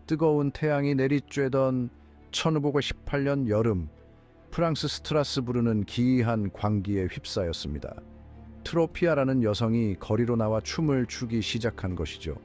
뜨거운 태양이 내리쬐던 1518년 여름, 프랑스 스트라스부르는 기이한 광기에 휩싸였습니다. 트로피아라는 여성이 거리로 나와 춤을 추기 시작한 것이죠.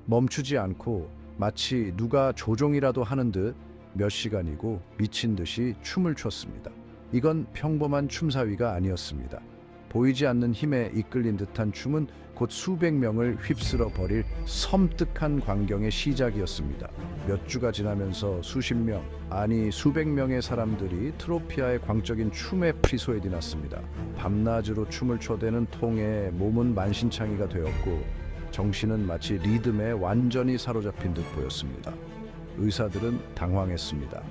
멈추지 않고 마치 누가 조종이라도 하는 듯 몇 시간이고 미친 듯이 춤을 췄습니다. 이건 평범한 춤사위가 아니었습니다. 보이지 않는 힘에 이끌린 듯한 춤은 곧 수백 명을 휩쓸어 버릴 섬뜩한 광경의 시작이었습니다. 몇 주가 지나면서 수십 명, 아니 수백 명의 사람들이 트로피아의 광적인 춤에 프리소에 났습니다. 밤낮으로 춤을 춰대는 통에 몸은 만신창이가 되었고 정신은 마치 리듬에 완전히 사로잡힌 듯 보였습니다. 의사들은 당황했습니다.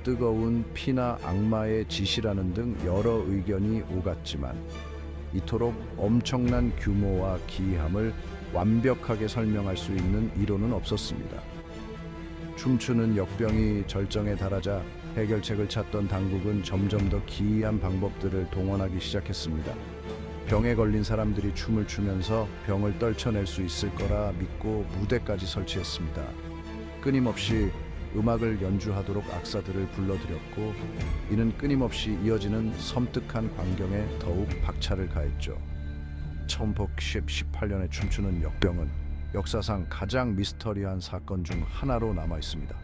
뜨거운 피나 악마의 짓이라는 등 여러 의견이 오갔지만 이토록 엄청난 규모와 기이함을 완벽하게 설명할 수 있는 이론은 없었습니다. 춤추는 역병이 절정에 달하자 해결책을 찾던 당국은 점점 더 기이한 방법들을 동원하기 시작했습니다. 병에 걸린 사람들이 춤을 추면서 병을 떨쳐낼 수 있을 거라 믿고 무대까지 설치했습니다. 끊임없이 음악을 연주하도록 악사들을 불러들였고 이는 끊임없이 이어지는 섬뜩한 광경에 더욱 박차를 가했죠. 1918년에 춤추는 역병은 역사상 가장 미스터리한 사건 중 하나로 남아 있습니다.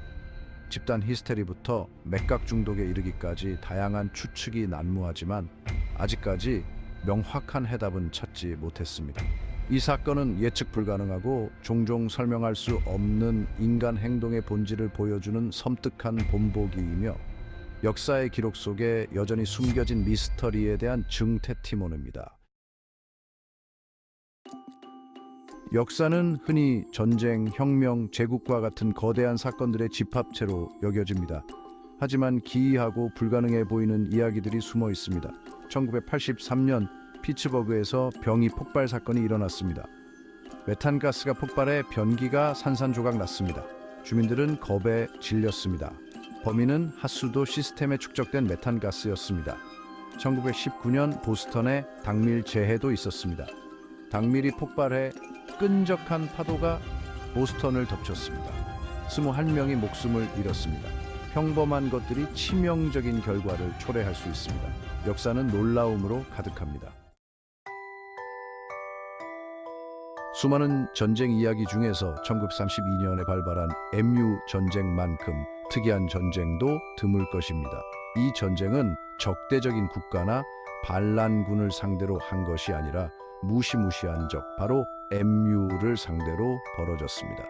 집단 히스테리부터 맥각 중독에 이르기까지 다양한 추측이 난무하지만 아직까지 명확한 해답은 찾지 못했습니다. 이 사건은 예측 불가능하고 종종 설명할 수 없는 인간 행동의 본질을 보여주는 섬뜩한 본보기이며 역사의 기록 속에 여전히 숨겨진 미스터리에 대한 증태티모노입니다. 역사는 흔히 전쟁, 혁명, 제국과 같은 거대한 사건들의 집합체로 여겨집니다. 하지만 기이하고 불가능해 보이는 이야기들이 숨어 있습니다. 1983년 피츠버그에서 병이 폭발 사건이 일어났습니다. 메탄가스가 폭발해 변기가 산산조각 났습니다. 주민들은 겁에 질렸습니다. 범인은 하수도 시스템에 축적된 메탄가스였습니다. 1919년 보스턴에 당밀 재해도 있었습니다. 당밀이 폭발해 끈적한 파도가 보스턴을 덮쳤습니다. 21명이 목숨을 잃었습니다. 평범한 것들이 치명적인 결과를 초래할 수 있습니다. 역사는 놀라움으로 가득합니다. 수많은 전쟁 이야기 중에서 1932년에 발발한 MU 전쟁만큼 특이한 전쟁도 드물 것입니다. 이 전쟁은 적대적인 국가나 반란군을 상대로 한 것이 아니라 무시무시한 적, 바로 MU를 상대로 벌어졌습니다.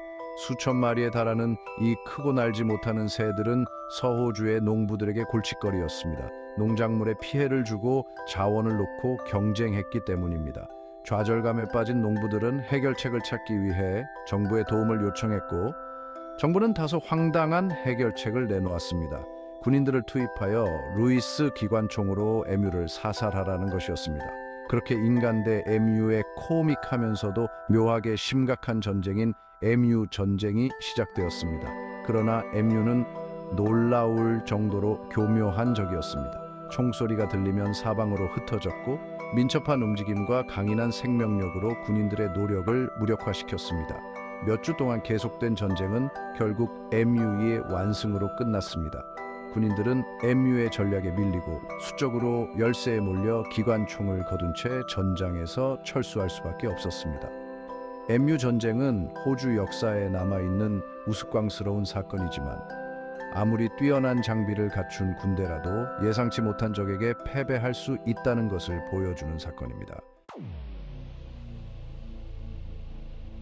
수천 마리에 달하는 이 크고 날지 못하는 새들은 서호주의 농부들에게 골칫거리였습니다. 농작물에 피해를 주고 자원을 놓고 경쟁했기 때문입니다. 좌절감에 빠진 농부들은 해결책을 찾기 위해 정부의 도움을 요청했고 정부는 다소 황당한 해결책을 내놓았습니다. 군인들을 투입하여 루이스 기관총으로 MU를 사살하라는 것이었습니다. 그렇게 인간 대 MU의 코믹하면서도 묘하게 심각한 전쟁인 MU 전쟁이 시작되었습니다. 그러나 MU는 놀라울 정도로 교묘한 적이었습니다. 총소리가 들리면 사방으로 흩어졌고 민첩한 움직임과 강인한 생명력으로 군인들의 노력을 무력화시켰습니다. 몇 주 동안 계속된 전쟁은 결국 MU의 완승으로 끝났습니다. 군인들은 MU의 전략에 밀리고 수적으로 열세에 몰려 기관총을 거둔 채 전장에서 철수할 수밖에 없었습니다. MU 전쟁은 호주 역사에 남아있는 우스꽝스러운 사건이지만 아무리 뛰어난 장비를 갖춘 군대라도 예상치 못한 적에게 패배할 수 있다는 것을 보여주는 사건입니다.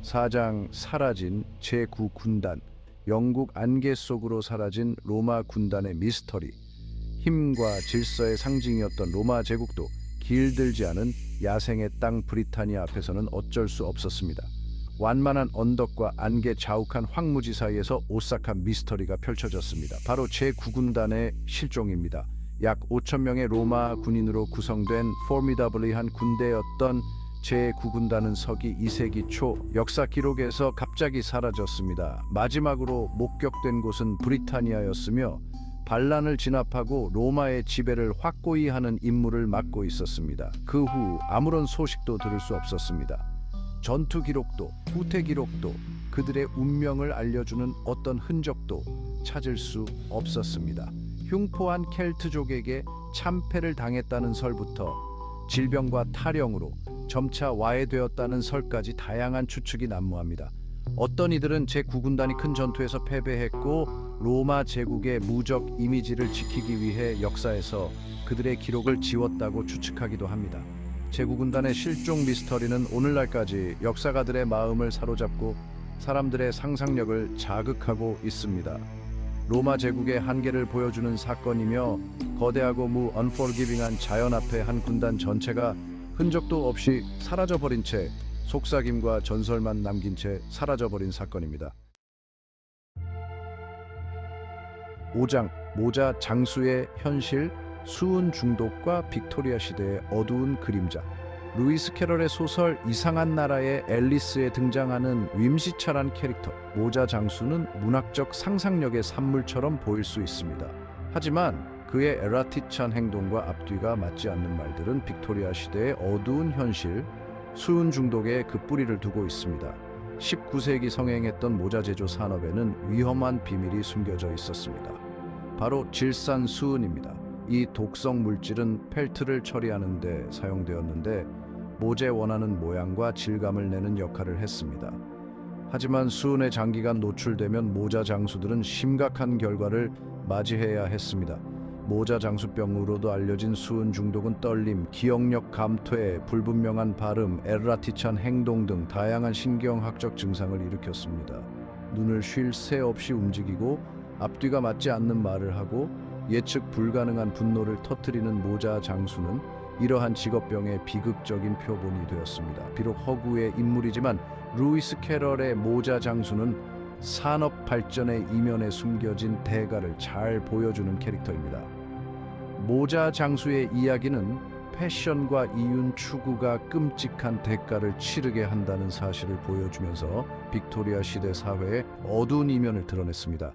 사장 사라진 제9군단, 영국 안개 속으로 사라진 로마 군단의 미스터리, 힘과 질서의 상징이었던 로마 제국도 길들지 않은 야생의 땅 브리타니아 앞에서는 어쩔 수 없었습니다. 완만한 언덕과 안개 자욱한 황무지 사이에서 오싹한 미스터리가 펼쳐졌습니다. 바로 제9군단의 실종입니다. 약 5,000명의 로마 군인으로 구성된 포미더블리한 군대였던 제9군단은 서기 2세기 초 역사 기록에서 갑자기 사라졌습니다. 마지막으로 목격된 곳은 브리타니아였으며 반란을 진압하고 로마의 지배를 확고히 하는 임무를 맡고 있었습니다. 그 후 아무런 소식도 들을 수 없었습니다. 전투 기록도, 후퇴 기록도, 그들의 운명을 알려주는 어떤 흔적도 찾을 수 없었습니다. 흉포한 켈트족에게 참패를 당했다는 설부터 질병과 탈영으로 점차 와해되었다는 설까지 다양한 추측이 난무합니다. 어떤 이들은 제9군단이 큰 전투에서 패배했고 로마 제국의 무적 이미지를 지키기 위해 역사에서 그들의 기록을 지웠다고 추측하기도 합니다. 제9군단의 실종 미스터리는 오늘날까지 역사가들의 마음을 사로잡고 사람들의 상상력을 자극하고 있습니다. 로마 제국의 한계를 보여주는 사건이며 거대하고 unforgiving한 자연 앞에 한 군단 전체가 흔적도 없이 사라져버린 채 속삭임과 전설만 남긴 채 사라져버린 사건입니다. 5장 모자 장수의 현실, 수은 중독과 빅토리아 시대의 어두운 그림자. 루이스 캐럴의 소설 이상한 나라의 앨리스에 등장하는 whimsical 캐릭터 모자 장수는 문학적 상상력의 산물처럼 보일 수 있습니다. 하지만 그의 에라티찬 행동과 앞뒤가 맞지 않는 말들은 빅토리아 시대의 어두운 현실, 수은 중독에 그 뿌리를 두고 있습니다. 19세기 성행했던 모자 제조 산업에는 위험한 비밀이 숨겨져 있었습니다. 바로 질산 수은입니다. 이 독성 물질은 펠트를 처리하는 데 사용되었는데 모재에 원하는 모양과 질감을 내는 역할을 했습니다. 하지만 수은에 장기간 노출되면 모자 장수들은 심각한 결과를 맞이해야 했습니다. 모자 장수병으로도 알려진 수은 중독은 떨림, 기억력 감퇴, 불분명한 발음, 에라티찬 행동 등 다양한 신경학적 증상을 일으켰습니다. 눈을 쉴 새 없이 움직이고 앞뒤가 맞지 않는 말을 하고 예측 불가능한 분노를 터뜨리는 모자 장수는 이러한 직업병의 비극적인 표본이 되었습니다. 비록 허구의 인물이지만 루이스 캐럴의 모자 장수는 산업 발전의 이면에 숨겨진 대가를 잘 보여주는 캐릭터입니다. 모자 장수의 이야기는 패션과 이윤 추구가 끔찍한 대가를 치르게 한다는 사실을 보여주면서 빅토리아 시대 사회의 어두운 이면을 드러냈습니다.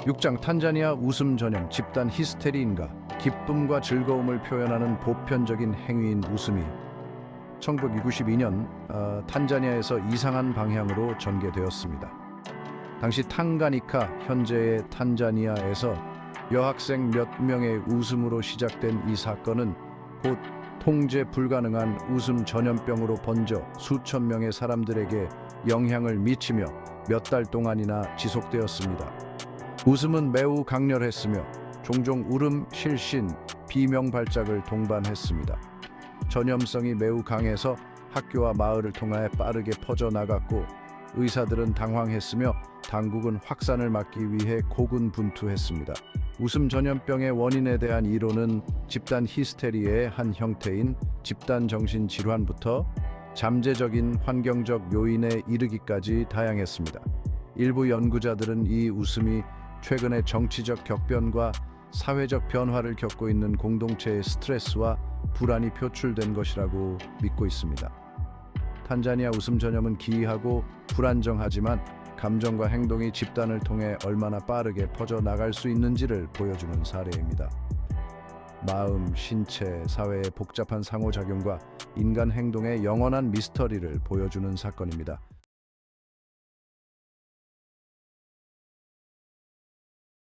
6장 탄자니아 웃음 전형 집단 히스테리인가. 기쁨과 즐거움을 표현하는 보편적인 행위인 웃음이 1992년 탄자니아에서 이상한 방향으로 전개되었습니다. 당시 탕가니카, 현재의 탄자니아에서 여학생 몇 명의 웃음으로 시작된 이 사건은 곧 통제 불가능한 웃음 전염병으로 번져 수천 명의 사람들에게 영향을 미치며 몇 달 동안이나 지속되었습니다. 웃음은 매우 강렬했으며 종종 울음, 실신, 비명 발작을 동반했습니다. 전염성이 매우 강해서 학교와 마을을 통하여 빠르게 퍼져나갔고 의사들은 당황했으며 당국은 확산을 막기 위해 고군분투했습니다. 웃음 전염병의 원인에 대한 이론은 집단 히스테리의 한 형태인 집단 정신 질환부터 잠재적인 환경적 요인에 이르기까지 다양했습니다. 일부 연구자들은 이 웃음이 최근의 정치적 격변과 사회적 변화를 겪고 있는 공동체의 스트레스와 불안이 표출된 것이라고 믿고 있습니다. 탄자니아 웃음 전염은 기이하고 불안정하지만 감정과 행동이 집단을 통해 얼마나 빠르게 퍼져나갈 수 있는지를 보여주는 사례입니다. 마음, 신체, 사회의 복잡한 상호작용과 인간 행동의 영원한 미스터리를 보여주는 사건입니다.